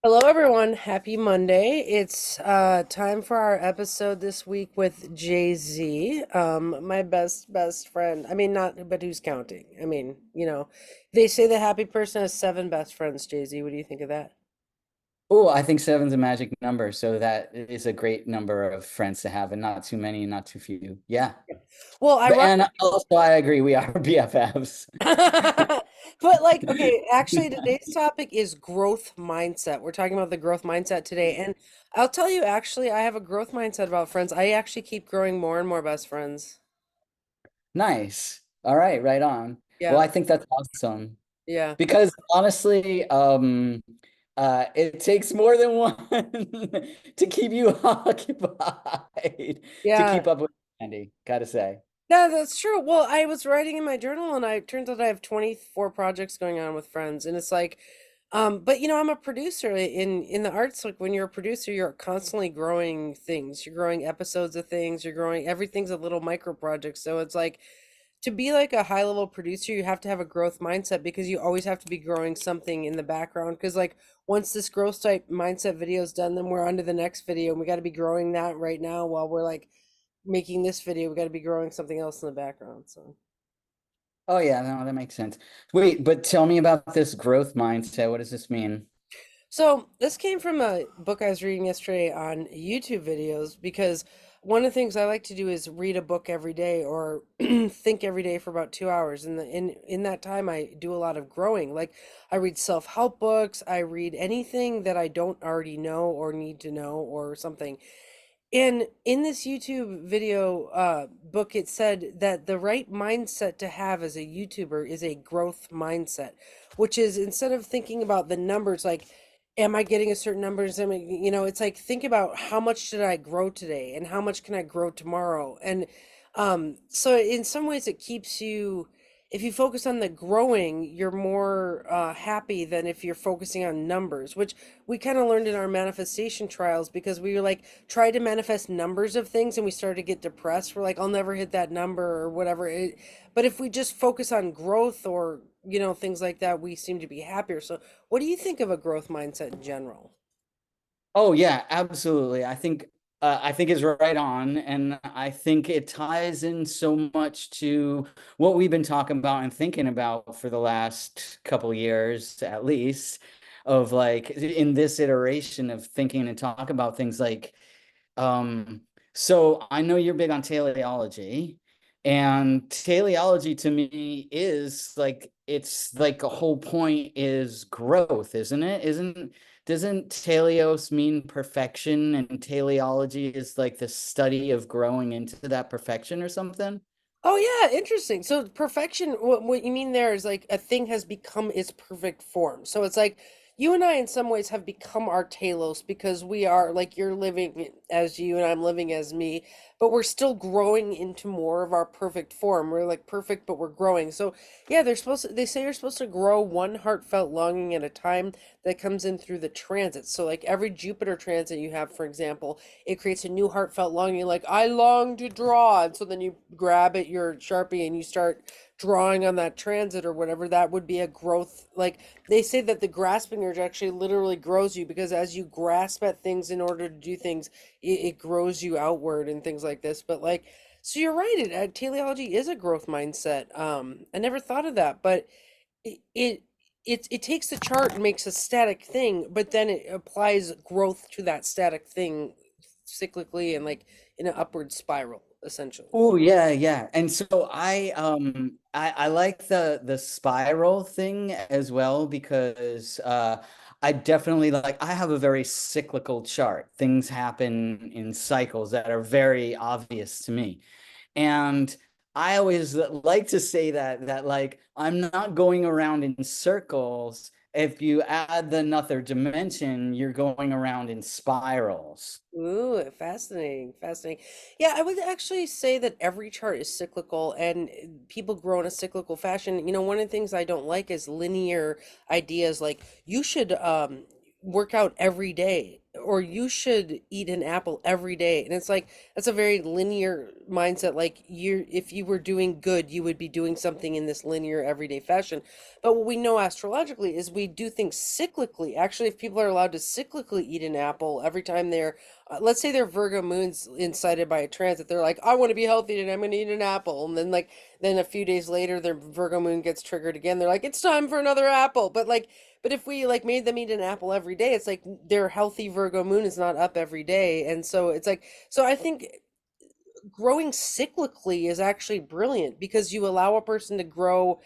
Hello, everyone. Happy Monday. It's time for our episode this week with JZ, my best friend. I mean, not, but who's counting? I mean, they say the happy person has seven best friends, JZ. What do you think of that? Oh, I think seven's a magic number, so that is a great number of friends to have, and not too many, not too few. Yeah, Well, and also I agree, we are BFFs. but like, okay, actually, today's topic is growth mindset. We're talking about the growth mindset today. And I'll tell you, actually, I have a growth mindset about friends. I actually keep growing more and more best friends. Nice. All right, right on. Well, Yeah. I think that's awesome Yeah. because honestly, it takes more than one to keep you occupied to Yeah. keep up with Andy, gotta say. Yeah, that's true. Well, I was writing in my journal and I turns out I have 24 projects going on with friends. And it's like, but I'm a producer in the arts. Like when you're a producer, you're constantly growing things. You're growing episodes of things, you're growing everything's a little micro project. So it's like to be like a high level producer, you have to have a growth mindset because you always have to be growing something in the background. Because like once this growth type mindset video is done, then we're on to the next video and we got to be growing that right now while we're like making this video, we got to be growing something else in the background. So, Oh yeah, no, that makes sense. Wait, but tell me about this growth mindset. What does this mean? so this came from a book I was reading yesterday on YouTube videos because one of the things I like to do is read a book every day or think every day for about 2 hours. And in that time, I do a lot of growing. Like I read self-help books, I read anything that I don't already know or need to know or something. And in this YouTube video book, it said that the right mindset to have as a YouTuber is a growth mindset, which is instead of thinking about the numbers, like, am I getting a certain numbers? It's like think about how much did I grow today and how much can I grow tomorrow? And so in some ways, it keeps you. If you focus on the growing, you're more happy than if you're focusing on numbers, which we kind of learned in our manifestation trials because we were like tried to manifest numbers of things and we started to get depressed. We're like, I'll never hit that number or whatever. But if we just focus on growth or, things like that, we seem to be happier. So, what do you think of a growth mindset in general? Oh yeah, absolutely. I think it's right on, and I think it ties in so much to what we've been talking about and thinking about for the last couple years, at least, of like in this iteration of thinking and talk about things like um, so I know you're big on teleology, and teleology to me is like it's like a whole point is growth, isn't it? Doesn't teleos mean perfection, and teleology is like the study of growing into that perfection or something? Oh yeah, interesting. So perfection, what you mean there is like a thing has become its perfect form. So it's like you and I in some ways have become our telos because we are like you're living as you and I'm living as me, but we're still growing into more of our perfect form. We're like perfect, but we're growing. So yeah, they say you're supposed to grow one heartfelt longing at a time that comes in through the transits. So like every Jupiter transit you have, for example, it creates a new heartfelt longing like I long to draw, and so then you grab at your Sharpie and you start drawing on that transit or whatever. That would be a growth. Like they say that the grasping urge actually literally grows you because as you grasp at things in order to do things, it grows you outward and things like this. But like, so you're right, teleology is a growth mindset. I never thought of that, but it, it it takes the chart and makes a static thing, but then it applies growth to that static thing cyclically and like in an upward spiral, essentially. Oh yeah, yeah. And so I like the spiral thing as well because I definitely like I have a very cyclical chart. Things happen in cycles that are very obvious to me. And I always like to say that like I'm not going around in circles. If you add the another dimension, you're going around in spirals. Ooh, fascinating, fascinating. Yeah, I would actually say that every chart is cyclical and people grow in a cyclical fashion. One of the things I don't like is linear ideas like you should work out every day or you should eat an apple every day. And it's like that's a very linear mindset. Like you, if you were doing good, you would be doing something in this linear everyday fashion. But what we know astrologically is we do things cyclically. Actually, if people are allowed to cyclically eat an apple every time they're, let's say their Virgo moon's incited by a transit, they're like, I want to be healthy and I'm going to eat an apple. And then like, then a few days later, their Virgo moon gets triggered again. They're like, it's time for another apple. But if we like made them eat an apple every day, it's like their healthy Virgo moon is not up every day. And so it's like, so I think growing cyclically is actually brilliant because you allow a person to grow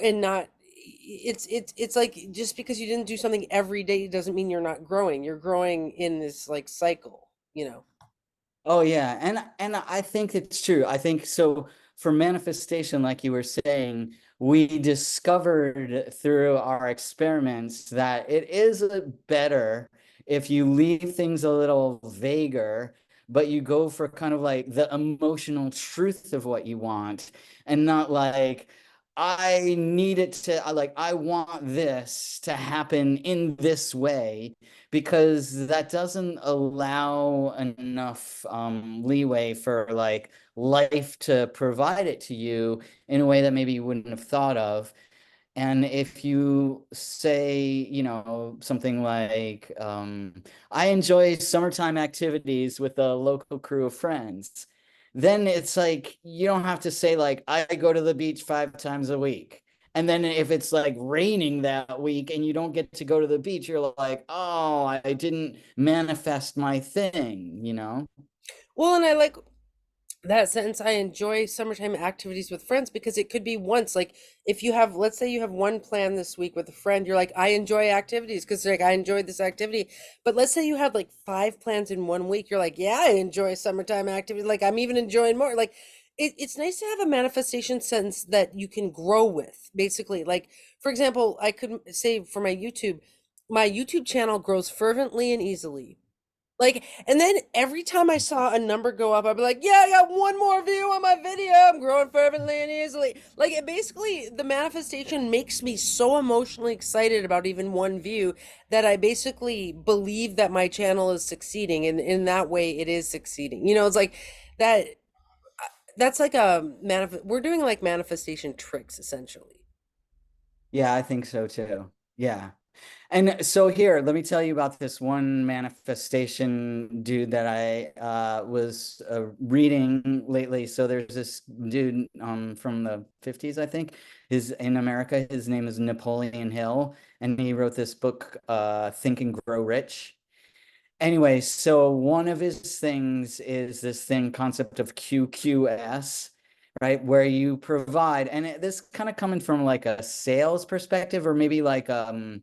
and not it's like just because you didn't do something every day doesn't mean you're not growing. You're growing in this like cycle, you know. Oh yeah, and I think it's true. I think so for manifestation, like you were saying, we discovered through our experiments that it is better if you leave things a little vaguer, but you go for kind of like the emotional truth of what you want and not like I need it to like I want this to happen in this way because that doesn't allow enough leeway for like life to provide it to you in a way that maybe you wouldn't have thought of. And if you say, you know, something like, I enjoy summertime activities with a local crew of friends, then it's like, you don't have to say, like, I go to the beach 5 times a week. And then if it's like raining that week and you don't get to go to the beach, you're like, oh, I didn't manifest my thing, you know? Well, and I like that sentence. I enjoy summertime activities with friends because it could be once. Like if you have, let's say you have one plan this week with a friend, you're like, I enjoy activities because like I enjoyed this activity. But let's say you have like five plans in one week, you're like, yeah, I enjoy summertime activities. Like I'm even enjoying more. Like it's nice to have a manifestation sentence that you can grow with, basically. Like for example, I could say for my YouTube channel grows fervently and easily. Like, and then every time I saw a number go up, I'd be like, yeah, I got one more view on my video. I'm growing fervently and easily. Like, it basically, the manifestation makes me so emotionally excited about even one view that I basically believe that my channel is succeeding. And in that way, it is succeeding. You know, it's like that, that's like we're doing like manifestation tricks essentially. Yeah, I think so too. Yeah. And so here, let me tell you about this one manifestation dude that I was reading lately. So there's this dude from the 50s, I think, is in America. His name is Napoleon Hill, and he wrote this book, Think and Grow Rich. Anyway, so one of his things is this thing concept of QQS, right? Where you provide, and this kind of coming from like a sales perspective or maybe like a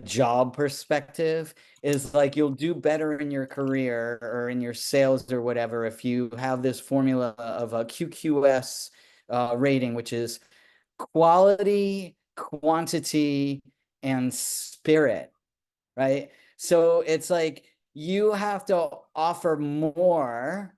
job perspective, is like you'll do better in your career or in your sales or whatever if you have this formula of a QQS rating, which is quality, quantity, and spirit, right? So it's like you have to offer more,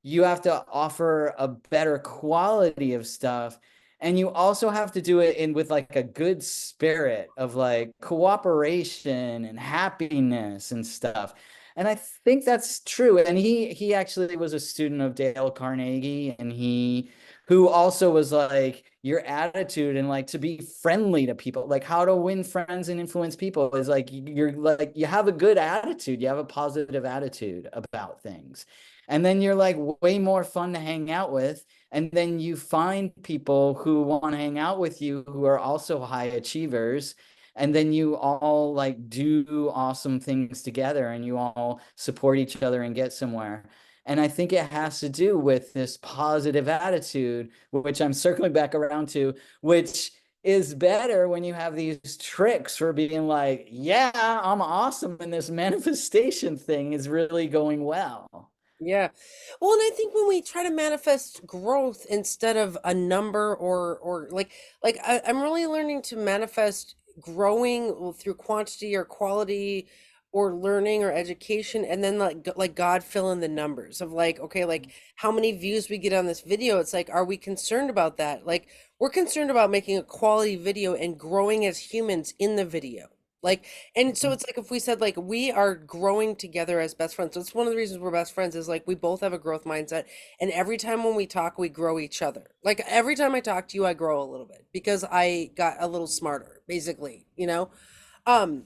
you have to offer a better quality of stuff, and you also have to do it in with like a good spirit of like cooperation and happiness and stuff. And I think that's true. And he actually was a student of Dale Carnegie, and he who also was like your attitude and like to be friendly to people, like how to win friends and influence people is like you're like you have a good attitude, you have a positive attitude about things, and then you're like way more fun to hang out with, and then you find people who want to hang out with you who are also high achievers, and then you all like do awesome things together and you all support each other and get somewhere. And I think it has to do with this positive attitude, which I'm circling back around to, which is better when you have these tricks for being like, yeah, I'm awesome. And this manifestation thing is really going well. Yeah. Well, and I think when we try to manifest growth instead of a number or I'm really learning to manifest growing through quantity or quality or learning or education and then like God fill in the numbers of like okay, like how many views we get on this video. It's like are we concerned about that? Like we're concerned about making a quality video and growing as humans in the video. Like, and so it's like if we said like we are growing together as best friends. So it's one of the reasons we're best friends is like we both have a growth mindset, and every time when we talk, we grow each other. Like every time I talk to you, I grow a little bit because I got a little smarter, basically, you know? Um,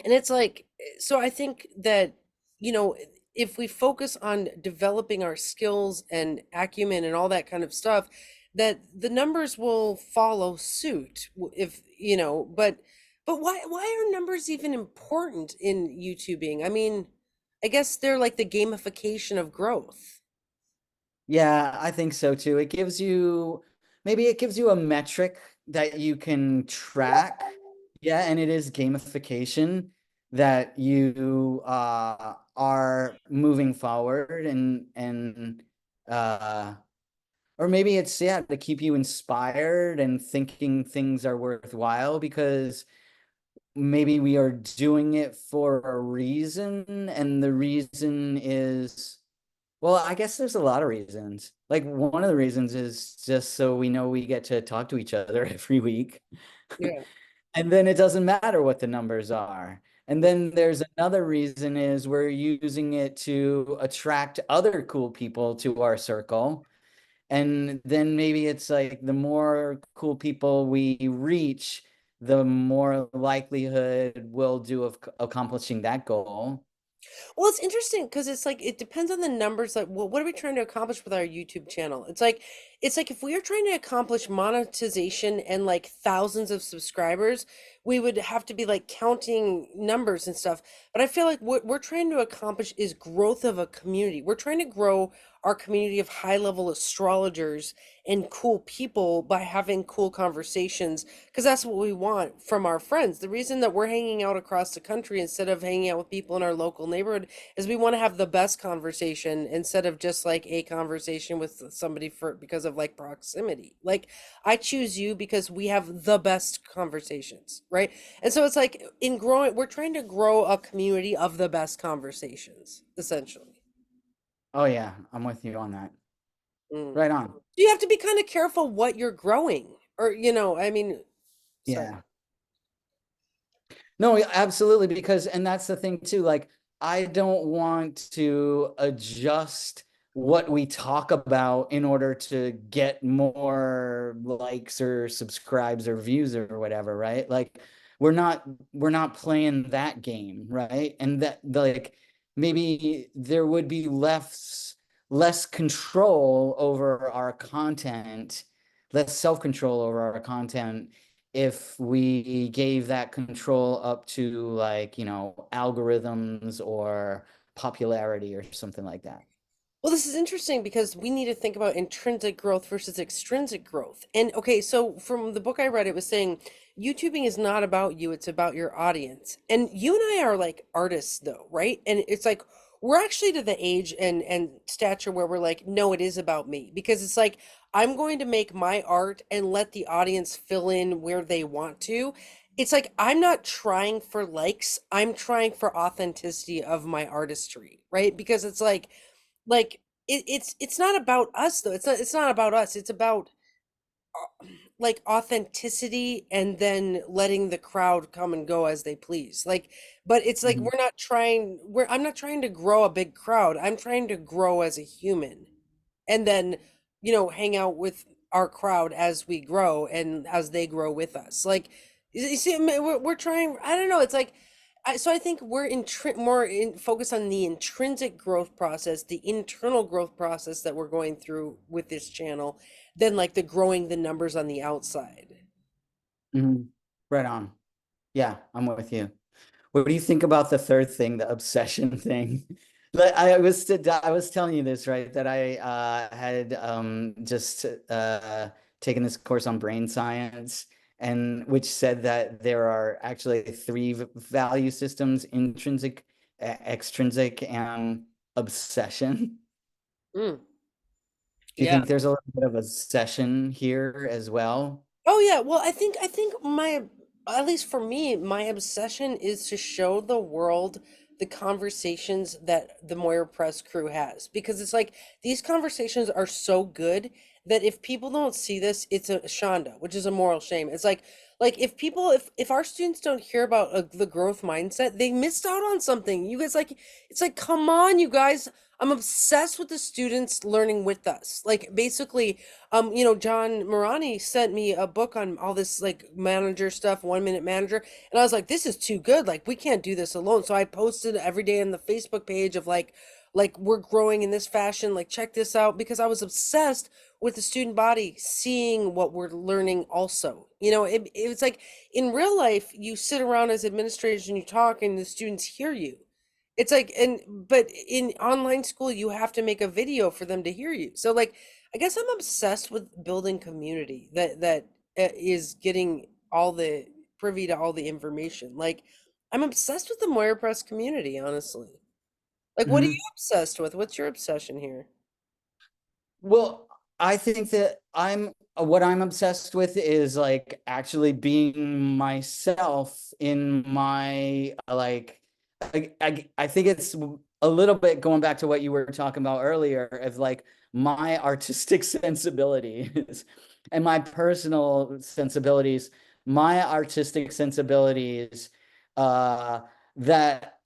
and it's like, so I think that, you know, if we focus on developing our skills and acumen and all that kind of stuff, that the numbers will follow suit. If, you know, but why are numbers even important in YouTubing? I mean, I guess they're like the gamification of growth. Yeah, I think so too. It gives you maybe it gives you a metric that you can track. Yeah, and it is gamification that you are moving forward and uh or maybe it's yeah to keep you inspired and thinking things are worthwhile because maybe we are doing it for a reason and the reason is well, I guess there's a lot of reasons. Like one of the reasons is just so we know we get to talk to each other every week. Yeah. And then it doesn't matter what the numbers are. And then there's another reason is we're using it to attract other cool people to our circle. And then maybe it's like the more cool people we reach, the more likelihood we'll do of accomplishing that goal. Well, it's interesting because it's like it depends on the numbers. Like, well, what are we trying to accomplish with our YouTube channel? It's like if we are trying to accomplish monetization and like thousands of subscribers, we would have to be like counting numbers and stuff. But I feel like what we're trying to accomplish is growth of a community. We're trying to grow our community of high level astrologers and cool people by having cool conversations because that's what we want from our friends. The reason that we're hanging out across the country instead of hanging out with people in our local neighborhood is we want to have the best conversation instead of just like a conversation with somebody for because of like proximity. Like I choose you because we have the best conversations, right? And so it's like in growing, we're trying to grow a community of the best conversations, essentially. Oh yeah, I'm with you on that. Mm. Right on. You have to be kind of careful what you're growing, or you know, I mean, sorry. Yeah. No, yeah, absolutely. Because, and that's the thing too, like, I don't want to adjust what we talk about in order to get more likes or subscribes or views or whatever, right? Like, we're not playing that game, right? And that, like, maybe there would be less control over our content, less self-control over our content if we gave that control up to like, algorithms or popularity or something like that. Well, this is interesting because we need to think about intrinsic growth versus extrinsic growth. And okay, so from the book I read, it was saying YouTubing is not about you, it's about your audience. And you and I are like artists though, right? And it's like we're actually to the age and stature where we're like, no, it is about me. Because it's like I'm going to make my art and let the audience fill in where they want to. It's like I'm not trying for likes, I'm trying for authenticity of my artistry, right? Because it's like it's not about us though. It's not about us. It's about like authenticity and then letting the crowd come and go as they please. Like, but it's like Mhm. I'm not trying to grow a big crowd. I'm trying to grow as a human and then hang out with our crowd as we grow and as they grow with us like you see we're trying. I don't know, it's like so I think we're more focused on the intrinsic growth process, the internal growth process that we're going through with this channel than like the growing the numbers on the outside. Mhm. Right on. Yeah, I'm with you. What do you think about the third thing, the obsession thing? I was telling you this, right? That I had just taken this course on brain science, and which said that there are actually three value systems: intrinsic, extrinsic, and obsession. Mm, Do you yeah. think there's a little bit of obsession here as well? Oh yeah, well, I think my at least for me, my obsession is to show the world the conversations that the Moira Press crew has because it's like these conversations are so good that if people don't see this, it's a shanda, which is a moral shame. It's like Like if our students don't hear about the growth mindset, they missed out on something. You guys like it's like come on, you guys. I'm obsessed with the students learning with us. Like basically, John Morani sent me a book on all this like manager stuff, 1 minute manager, and I was like, this is too good. Like we can't do this alone. So I posted every day in the Facebook page of like we're growing in this fashion, like check this out because I was obsessed with the student body seeing what we're learning also. It was like in real life, you sit around as administrators and you talk and the students hear you. It's like, but in online school, you have to make a video for them to hear you. So like, I guess I'm obsessed with building community that is getting all the privy to all the information. Like, I'm obsessed with the Moira Press community, honestly. Like, what are you Mhm. obsessed with? What's your obsession here? Well, I think that what I'm obsessed with is like actually being myself in my I think it's a little bit going back to what you were talking about earlier of like my artistic sensibilities and my personal sensibilities, my artistic sensibilities uh that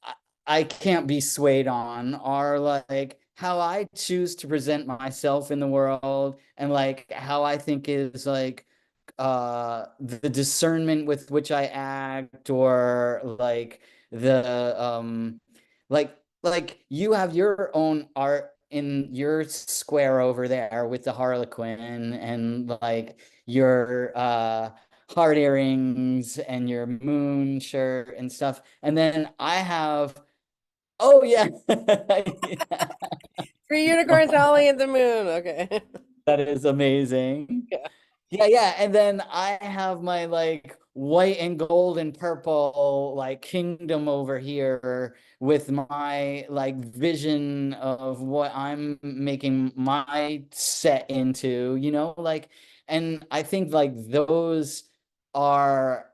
I can't be swayed on are like how I choose to present myself in the world and like how I think is like the discernment with which I act or the like you have your own art in your square over there with the Harlequin and like your heart earrings and your moon shirt and stuff. And then I have, oh yeah. Yeah. Three unicorns howling at the moon. Okay. That is amazing. Yeah. Yeah, yeah. And then I have my like white and gold and purple like kingdom over here with my like vision of what I'm making my set into, like, and I think like those are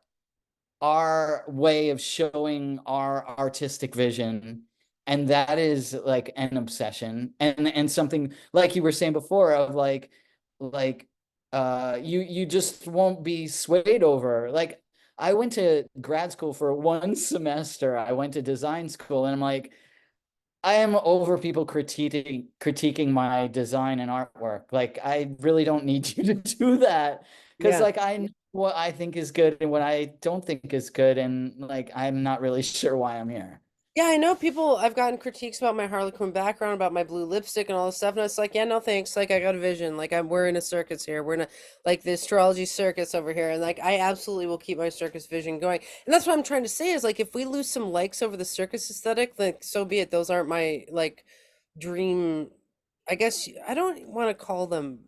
our way of showing our artistic vision. And that is like an obsession and something like you were saying before of like you just won't be swayed over. Like I went to grad school for one semester. I went to design school and I'm like, I am over people critiquing my design and artwork. Like I really don't need you to do that because Yeah. like I know what I think is good and what I don't think is good, and like I'm not really sure why I'm here. Yeah, I know people, I've gotten critiques about my Harlequin background, about my blue lipstick and all this stuff, and it's like, yeah, no thanks. Like I got a vision. Like we're in a circus here. We're in a like the astrology circus over here. And like I absolutely will keep my circus vision going. And that's what I'm trying to say is like if we lose some likes over the circus aesthetic, like so be it. Those aren't my like dream. I guess I don't want to call them.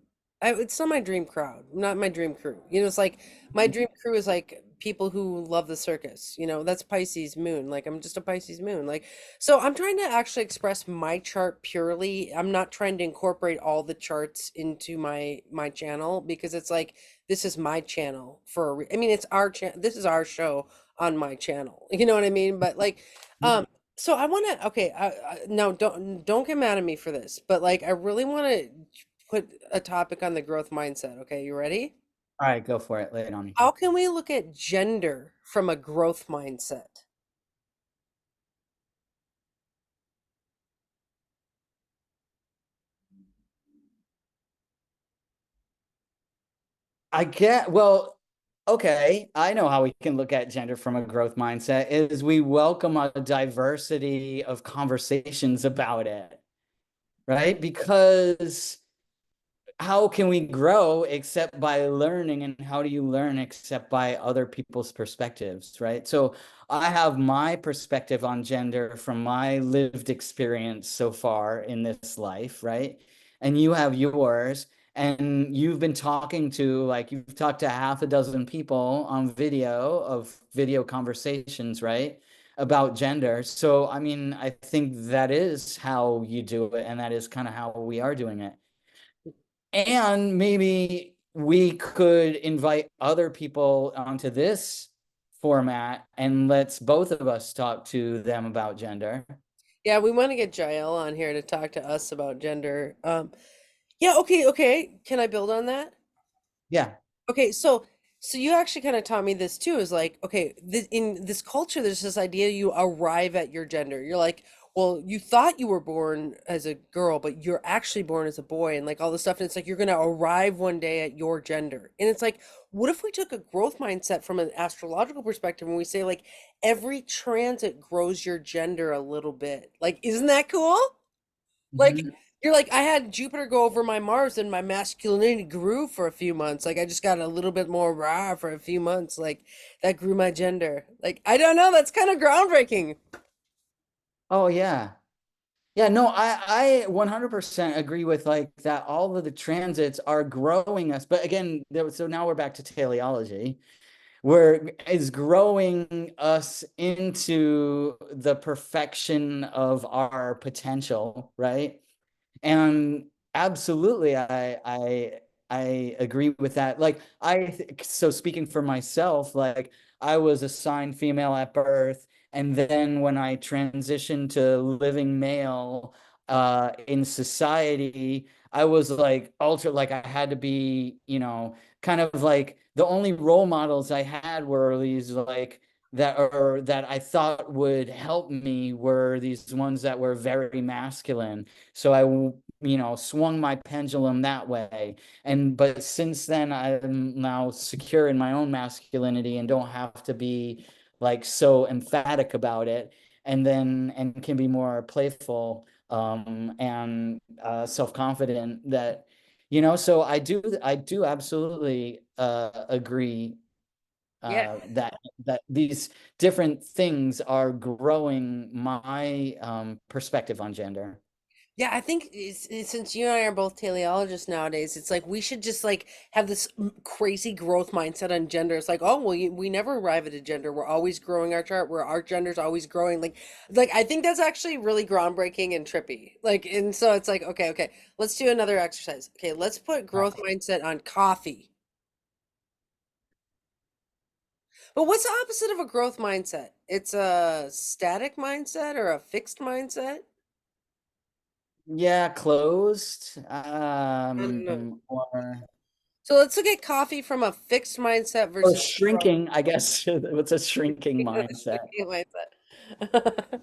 It's not my dream crowd, not my dream crew. It's like my dream crew is like people who love the circus. That's Pisces moon. Like I'm just a Pisces moon. Like so I'm trying to actually express my chart purely. I'm not trying to incorporate all the charts into my channel because it's like this is my channel for I mean it's our channel. This is our show on my channel. You know what I mean? But like um so I want to okay, no don't get mad at me for this, but like I really want to put a topic on the growth mindset. Okay, you ready? All right, go for it. Lay it on me. How can we look at gender from a growth mindset? I get, well, okay. I know how we can look at gender from a growth mindset is we welcome a diversity of conversations about it, right? Because how can we grow except by learning, and how do you learn except by other people's perspectives, right? So I have my perspective on gender from my lived experience so far in this life, right? And you have yours, and you've talked to half a dozen people on video conversations, right? About gender. So I mean, I think that is how you do it, and that is kind of how we are doing it. And maybe we could invite other people onto this format and let's both of us talk to them about gender. Yeah, we want to get Jael on here to talk to us about gender. Yeah, okay, okay. Can I build on that? Yeah. Okay, so So you actually kind of taught me this too, is like, okay, in this culture, there's this idea you arrive at your gender. You're like, well, you thought you were born as a girl, but you're actually born as a boy, and like all this stuff. And it's like you're gonna arrive one day at your gender. And it's like, what if we took a growth mindset from an astrological perspective and we say like every transit grows your gender a little bit? Like, isn't that cool? Like Mhm. you're like, I had Jupiter go over my Mars and my masculinity grew for a few months. Like I just got a little bit more raw for a few months. Like that grew my gender. Like I don't know, that's kind of groundbreaking. Oh yeah. Yeah, no, I 100% agree with like that all of the transits are growing us. But again, so now we're back to teleology, where is growing us into the perfection of our potential, right? And absolutely, I agree with that. Like so speaking for myself, like I was assigned female at birth, and then when I transitioned to living male in society, I was like ultra like I had to be, kind of like the only role models I had were these like that I thought would help me were these ones that were very masculine. So swung my pendulum that way. But since then, I'm now secure in my own masculinity and don't have to be like so emphatic about it. And can be more playful and self-confident so I do absolutely agree Yeah. that these different things are growing my perspective on gender. Yeah, I think since you and I are both teleologists nowadays, it's like we should just like have this crazy growth mindset on gender. It's like, oh, well, we never arrive at a gender. We're always growing our chart. Where our gender's always growing. Like I think that's actually really groundbreaking and trippy. Like, and so it's like, okay, let's do another exercise. Okay, let's put growth mindset on coffee. But what's the opposite of a growth mindset? It's a static mindset or a fixed mindset? Yeah, closed. I don't know. Or So let's look at coffee from a fixed mindset versus a growth shrinking, I guess. What's a shrinking mindset? mindset.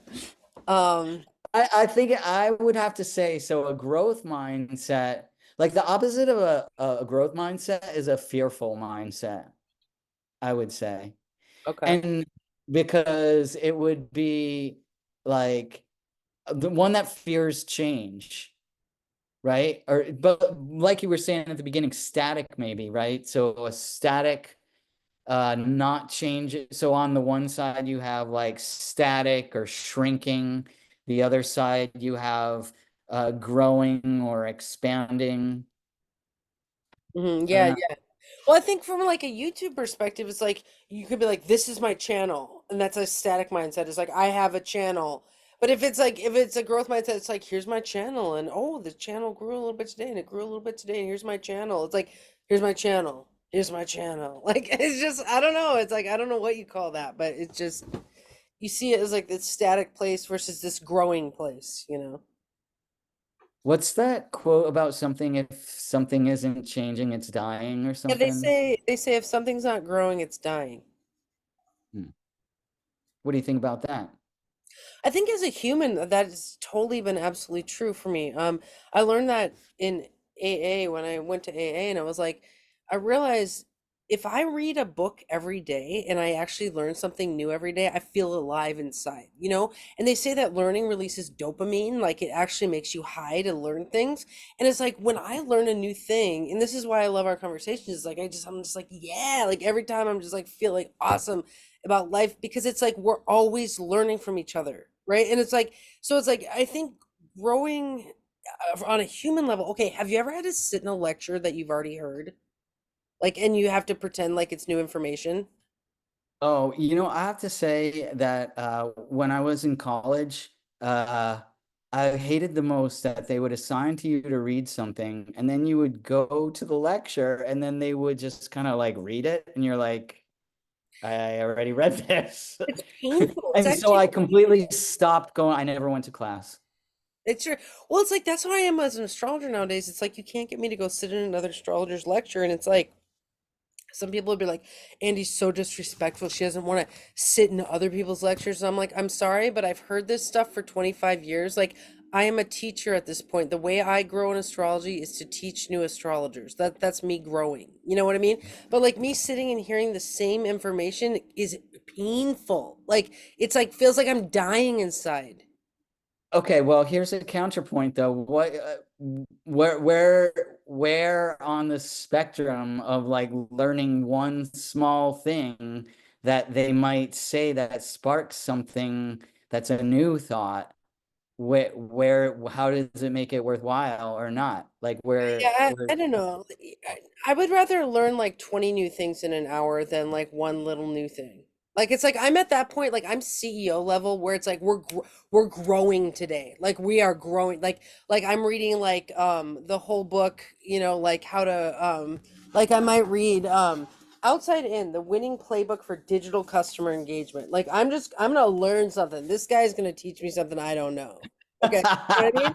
Um, I think I would have to say so a growth mindset, like the opposite of a growth mindset is a fearful mindset, I would say. okay. And because it would be like the one that fears change, right? But like you were saying at the beginning, static maybe, right? So a static, not change it. So on the one side you have like static or shrinking. The other side you have growing or expanding. I don't Yeah, know. yeah. Well, I think from like a YouTube perspective, it's like you could be like, "This is my channel," and that's a static mindset. It's like I have a channel. But if it's a growth mindset, it's like here's my channel, and oh, the channel grew a little bit today, and it grew a little bit today, and here's my channel. It's like here's my channel, here's my channel. Like it's just I don't know. It's like I don't know what you call that, but it's just you see it as like this static place versus this growing place, you know? What's that quote about something if something isn't changing, it's dying or Yeah, something? they say if something's not growing, it's dying. Hmm. What do you think about that? I think as a human, that has totally been absolutely true for me. I learned that in AA when I went to AA, and I was like, I realized if I read a book every day and I actually learn something new every day, I feel alive inside, you know? And they say that learning releases dopamine, like it actually makes you high to learn things. And it's like when I learn a new thing, and this is why I love our conversations, like I'm just like, yeah, like every time I'm just like feel like awesome about life because it's like we're always learning from each other, right? And it's like so it's like I think growing on a human level. Okay, have you ever had to sit in a lecture that you've already heard? Like and you have to pretend like it's new information? Oh, I have to say that when I was in college, I hated the most that they would assign to you to read something, and then you would go to the lecture, and then they would just kind of like read it, and you're like, I already read this. It's painful. It's And so actually I completely stopped going. I never went to class. it's true. Well, it's like that's how I am as an astrologer nowadays. It's like you can't get me to go sit in another astrologer's lecture, and it's like Some people would be like, Andy's so disrespectful. She doesn't want to sit in other people's lectures. And I'm like, I'm sorry, but I've heard this stuff for 25 years. Like, I am a teacher at this point. The way I grow in astrology is to teach new astrologers. That's me growing. You know what I mean? But like me sitting and hearing the same information is painful. Like it's like feels like I'm dying inside. Okay, well, here's a counterpoint though. Where on the spectrum of like learning one small thing that they might say that sparks something that's a new thought, how does it make it worthwhile or not? Like Yeah, where I don't know. I would rather learn like 20 new things in an hour than like one little new thing. Like it's like I'm at that point, like I'm CEO level where it's like we're growing today. Like we are growing. Like I'm reading like the whole book, you know, like how to like I might read Outside In, the winning playbook for digital customer engagement. Like I'm gonna learn something. This guy's gonna teach me something I don't know. Okay. You know what I mean?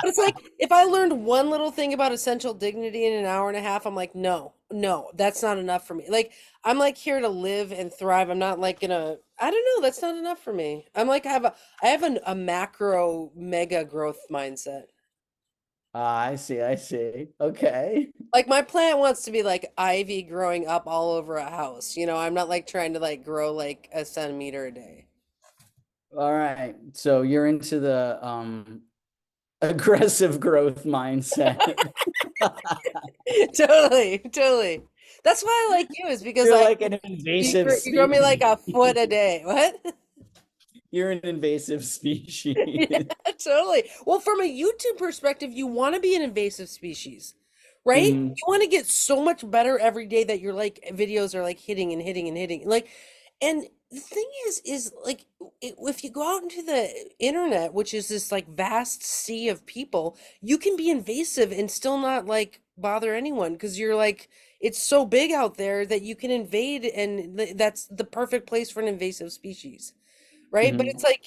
But it's like if I learned one little thing about essential dignity in an hour and a half, I'm like, no, no, that's not enough for me. Like I'm like here to live and thrive. I'm not like gonna. I don't know. That's not enough for me. I'm like I have a macro mega growth mindset. I see, I see. Okay. Like my plant wants to be like ivy growing up all over a house. You know, I'm not like trying to like grow like a centimeter a day. All right. So you're into the aggressive growth mindset. Totally, totally. That's why I like you is because You're I like an invasive you grow me like species. a foot a day. What? You're an invasive Yeah, species. totally. Well, from a YouTube perspective, you want to be an invasive species, right? Mhm. You want to get so much better every day that your like videos are like hitting and hitting and hitting. Like, and the thing is like if you go out into the internet, which is this like vast sea of people, you can be invasive and still not like bother anyone because you're like it's so big out there that you can invade and that's the perfect place for an invasive species, right? But it's Mhm. like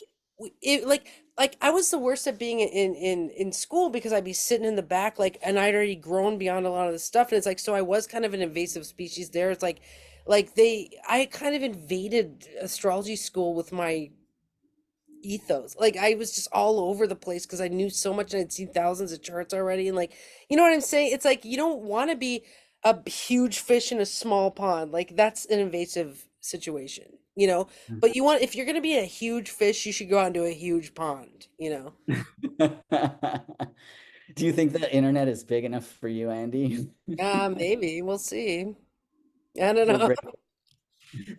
it like I was the worst at being in school because I'd be sitting in the back like and I'd already grown beyond a lot of the stuff and it's like so I was kind of an invasive species there. It's like they I kind of invaded astrology school with my ethos. Like I was just all over the place because I knew so much and I'd seen thousands of charts already and like you know what I'm saying? It's like you don't want to be a huge fish in a small pond. Like that's an invasive situation, you know? But you want if you're going to be a huge fish, you should go out into a huge pond, you know? Do you think the internet is big enough for you, Andy? Maybe we'll see. I don't We'll know. break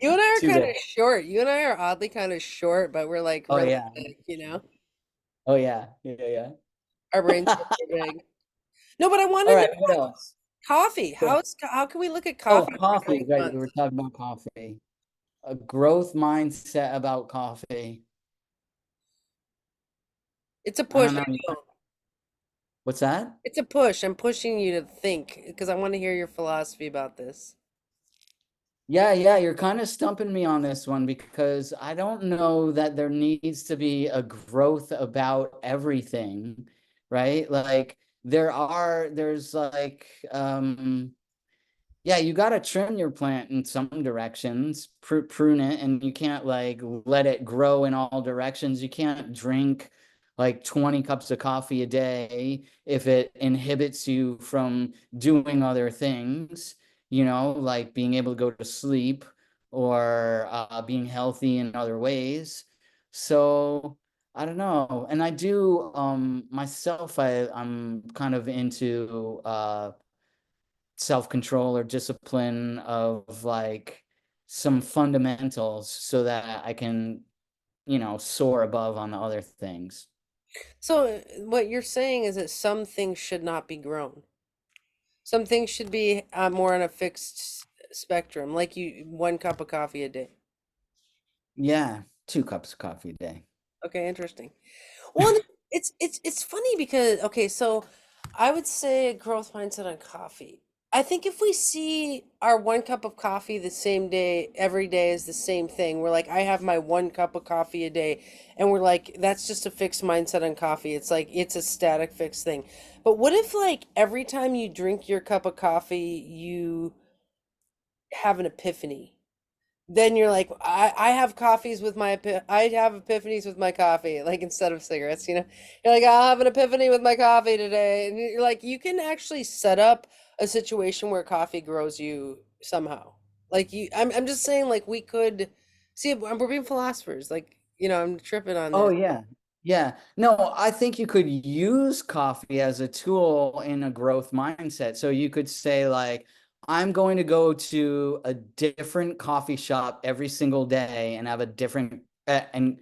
You and I are too kind big. of short. You and I are oddly kind of short, but we're like Oh really yeah. big, you know? Oh yeah. Yeah, Our brains are yeah. so big. No, but I want All to know right, what else? coffee. Cool. How can we look at Oh, coffee for the coffee. coming Right, we were months? talking about coffee. A growth mindset about coffee. It's a I push. don't know. I know. What's that? It's a push. I'm pushing you to think because I want to hear your philosophy about this. Yeah, yeah, you're kind of stumping me on this one because I don't know that there needs to be a growth about everything, right? Like there's like yeah, you got to trim your plant in some directions, prune it, and you can't like let it grow in all directions. You can't drink like 20 cups of coffee a day if it inhibits you from doing other things, like being able to go to sleep or being healthy in other ways. So I don't know. And I do myself, I'm kind of into self-control or discipline of like some fundamentals so that I can, soar above on the other things. So, what you're saying is that some things should not be grown. Some things should be more on a fixed spectrum, like you one cup of coffee a day. Yeah, 2 cups of coffee a day. Okay, interesting. Well, and it's funny because okay, so I would say a growth mindset on coffee. I think if we see our one cup of coffee the same day every day is the same thing, we're like, I have my one cup of coffee a day, and we're like, that's just a fixed mindset on coffee. It's like it's a static fixed thing. But what if like every time you drink your cup of coffee, you have an epiphany. Then you're like, I have coffees with I have epiphanies with my coffee, like instead of cigarettes, you know? You're like, I'll have an epiphany with my coffee today. And you're like, you can actually set up a situation where coffee grows you somehow. Like I'm just saying, like we could see, we're being philosophers. Like, I'm tripping on Oh this. yeah. Yeah. No, I think you could use coffee as a tool in a growth mindset. So you could say like, I'm going to go to a different coffee shop every single day and have a different and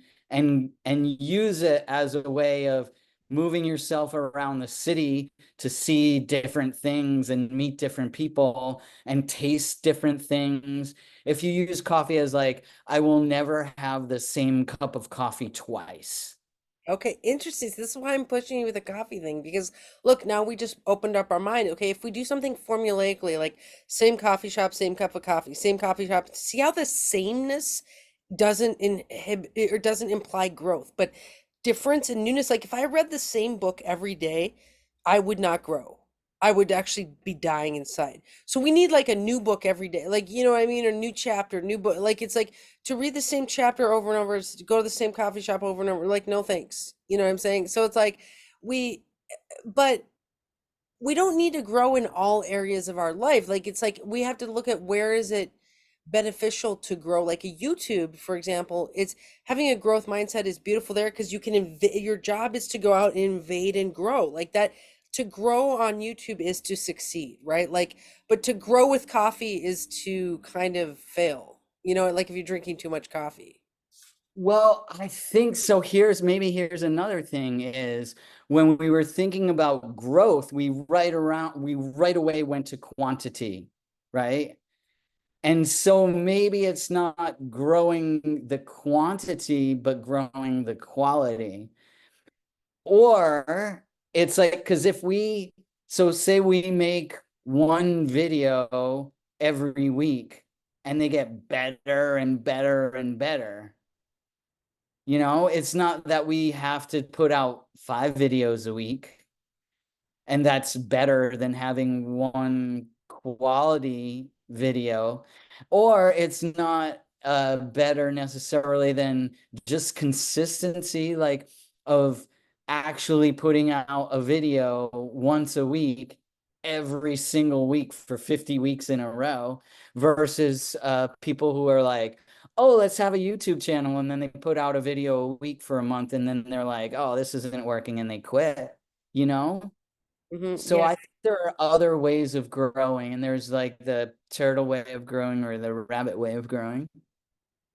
use it as a way of moving yourself around the city to see different things and meet different people and taste different things. If you use coffee as like, I will never have the same cup of coffee twice. Okay, interesting. So this is why I'm pushing you with the coffee thing because look, now we just opened up our mind. Okay, if we do something formulaically, like same coffee shop, same cup of coffee, same coffee shop, see how the sameness doesn't inhibit or doesn't imply growth, but difference and newness. Like if I read the same book every day, I would not grow. I would actually be dying inside. So we need like a new book every day. Like, you know what I mean? Or new chapter, new book. Like it's like to read the same chapter over and over, to go to the same coffee shop over and over. Like, no thanks. You know what I'm saying? So it's like we, but we don't need to grow in all areas of our life. Like it's like we have to look at where is it beneficial to grow. Like a YouTube, for example, it's having a growth mindset is beautiful there because you can your job is to go out and invade and grow. Like that to grow on YouTube is to succeed, right? Like, but to grow with coffee is to kind of fail. Like if you're drinking too much coffee. Well, I think so. Here's another thing is when we were thinking about growth, we right away went to quantity, right? And so maybe it's not growing the quantity, but growing the quality. Or it's like, because so say we make one video every week and they get better and better and better. It's not that we have to put out 5 videos a week, and that's better than having one quality video, or it's not better necessarily than just consistency, like of actually putting out a video once a week every single week for 50 weeks in a row versus people who are like, oh, let's have a YouTube channel, and then they put out a video a week for a month and then they're like, oh, this isn't working, and they quit, you know? So Yeah. I think there are other ways of growing, and there's like the turtle way of growing or the rabbit way of growing.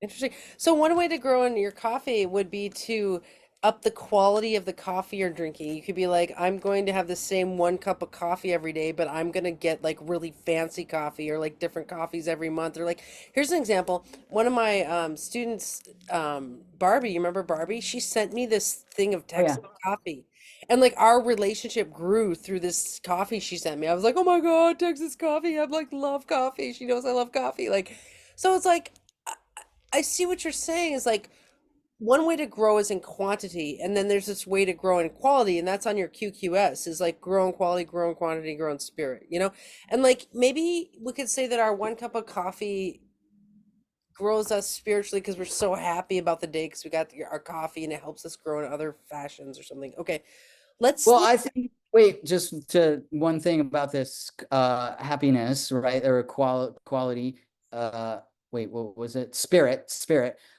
Interesting. So one way to grow in your coffee would be to up the quality of the coffee you're drinking. You could be like, I'm going to have the same 1 cup of coffee every day, but I'm gonna get like really fancy coffee or like different coffees every month. Or like, here's an example. One of my students, Barbie, you remember Barbie? She sent me this thing of Oh yeah. Texas coffee. And like our relationship grew through this coffee she sent me. I was like, oh my God, Texas coffee. I'm like, love coffee. She knows I love coffee. Like, so it's like I see what you're saying is like one way to grow is in quantity, and then there's this way to grow in quality, and that's on your QQS is like grow in quality, grow in quantity, grow in spirit, you know? And like maybe we could say that our 1 cup of coffee grows us spiritually because we're so happy about the day because we got our coffee and it helps us grow in other fashions or something. Okay, let's Well, look. I think, wait, just to one thing about this happiness, right? Or quality, uh wait, what was it? Spirit.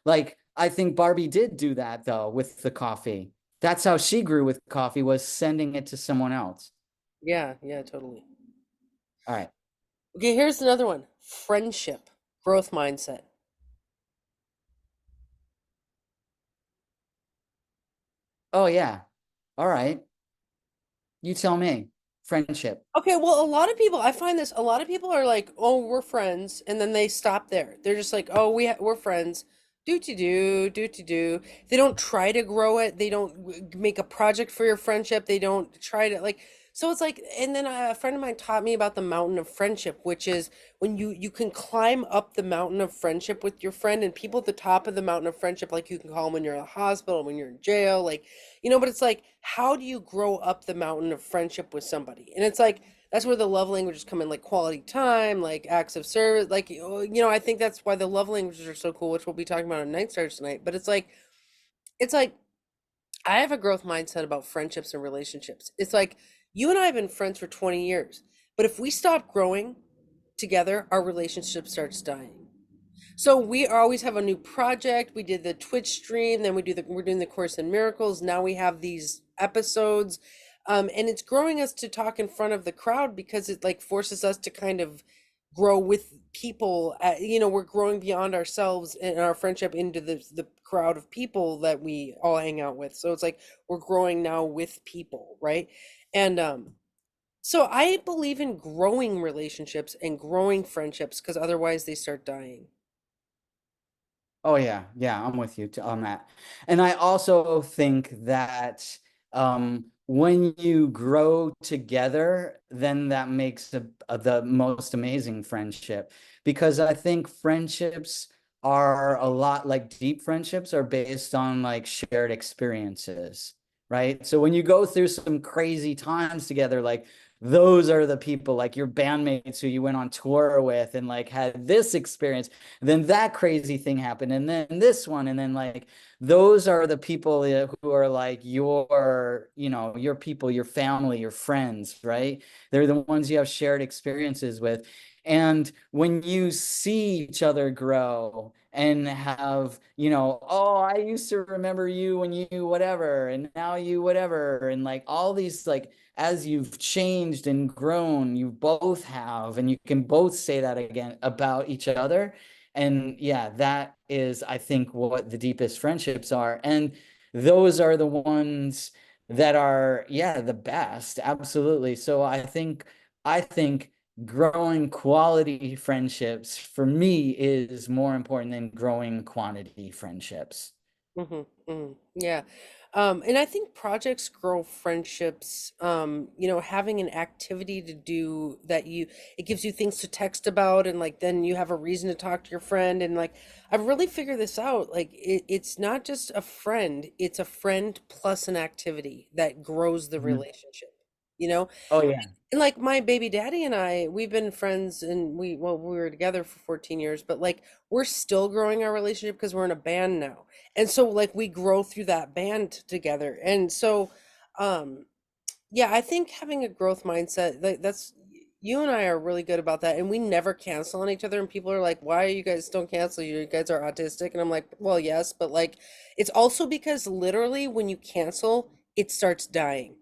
Like I think Barbie did do that though with the coffee. That's how she grew with coffee, was sending it to someone else. Yeah, yeah, totally. All right. Okay, here's another one. Friendship, growth mindset. Oh yeah. All right. You tell me. Friendship. Okay, well, a lot of people, I find this, a lot of people are like, "Oh, we're friends," and then they stop there. They're just like, "Oh, we're friends." Do to do, do to do. They don't try to grow it. They don't make a project for your friendship. They don't try to like. So it's like, and then a friend of mine taught me about the mountain of friendship, which is when you can climb up the mountain of friendship with your friend, and people at the top of the mountain of friendship, like you can call them when you're in the hospital, when you're in jail, like but it's like, how do you grow up the mountain of friendship with somebody? And it's like, that's where the love languages come in, like quality time, like acts of service, like I think that's why the love languages are so cool, which we'll be talking about on Night Stars tonight. But it's like I have a growth mindset about friendships and relationships. It's like you and I have been friends for 20 years, but if we stop growing together, our relationship starts dying. So we always have a new project. We did the Twitch stream, then we're doing the Course in Miracles. Now we have these episodes. And it's growing us to talk in front of the crowd because it like forces us to kind of grow with people. We're growing beyond ourselves and our friendship into the crowd of people that we all hang out with. So it's like we're growing now with people, right? And so I believe in growing relationships and growing friendships because otherwise they start dying. Oh yeah, yeah, I'm with you on that. And I also think that when you grow together, then that makes the most amazing friendship. Because I think friendships are a lot like deep friendships are based on like shared experiences, right? So when you go through some crazy times together, like those are the people like your bandmates who you went on tour with and like had this experience, then that crazy thing happened, and then this one, and then like those are the people who are like your people, your family, your friends, right? They're the ones you have shared experiences with. And when you see each other grow and have, oh, I used to remember you when you whatever, and now you whatever, and like all these, like, as you've changed and grown, you both have, and you can both say that again about each other. And yeah, that is, I think, what the deepest friendships are. And those are the ones that are, yeah, the best. Absolutely. So I think growing quality friendships for me is more important than growing quantity friendships. Yeah. And I think projects grow friendships. Having an activity to do that it gives you things to text about, and like then you have a reason to talk to your friend. And like, I've really figured this out. Like, it's not just a friend, it's a friend plus an activity that grows the Mhm. relationship, you know? Oh yeah. And like my baby daddy and I, we've been friends and we were together for 14 years, but like we're still growing our relationship because we're in a band now. And so like we grow through that band together. And so um yeah, I think having a growth mindset, that's you and I are really good about that, and we never cancel on each other. And people are like, "Why you guys don't cancel? You guys are autistic." And I'm like, "Well, yes, but like, it's also because literally when you cancel, it starts dying."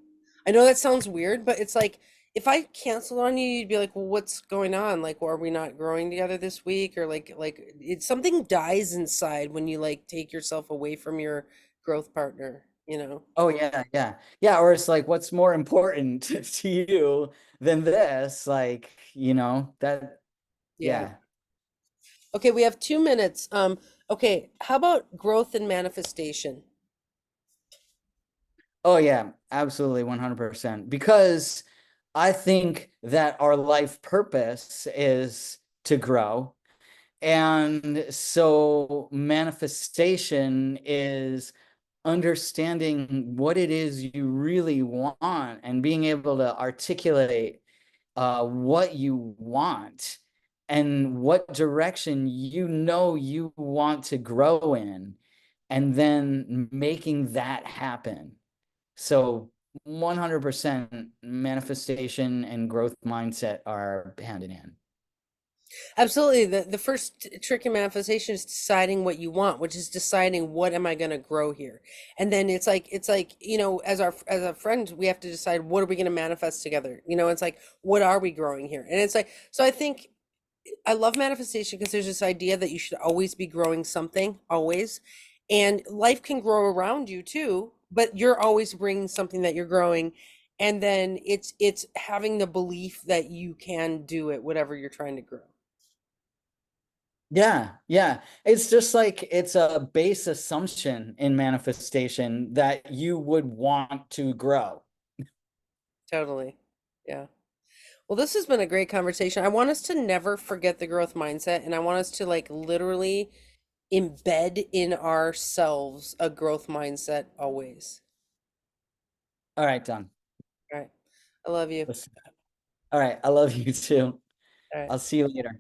I know that sounds weird, but it's like if I canceled on you, you'd be like, "Well, what's going on? Like, are we not growing together this week?" Or like it's something dies inside when you like take yourself away from your growth partner, you know? Oh yeah, yeah. Yeah, or it's like, what's more important to you than this? Like, that, Yeah. yeah. Okay, we have 2 minutes. Okay, how about growth and manifestation? Oh yeah, absolutely 100%. Because I think that our life purpose is to grow. And so manifestation is understanding what it is you really want and being able to articulate what you want and what direction you want to grow in, and then making that happen. So 100% manifestation and growth mindset are hand in hand. Absolutely. The first trick in manifestation is deciding what you want, which is deciding what am I going to grow here. And then it's like, as a friend, we have to decide what are we going to manifest together. It's like what are we growing here? And it's like so I think I love manifestation because there's this idea that you should always be growing something, always. And life can grow around you too, but you're always bringing something that you're growing. And then it's having the belief that you can do it, whatever you're trying to grow. Yeah, yeah. It's just like it's a base assumption in manifestation that you would want to grow. Totally. Yeah. Well, this has been a great conversation. I want us to never forget the growth mindset, and I want us to like literally embed in ourselves a growth mindset always. All right, done. All right. I love you. Let's All right. I love you too. All right. I'll see you later.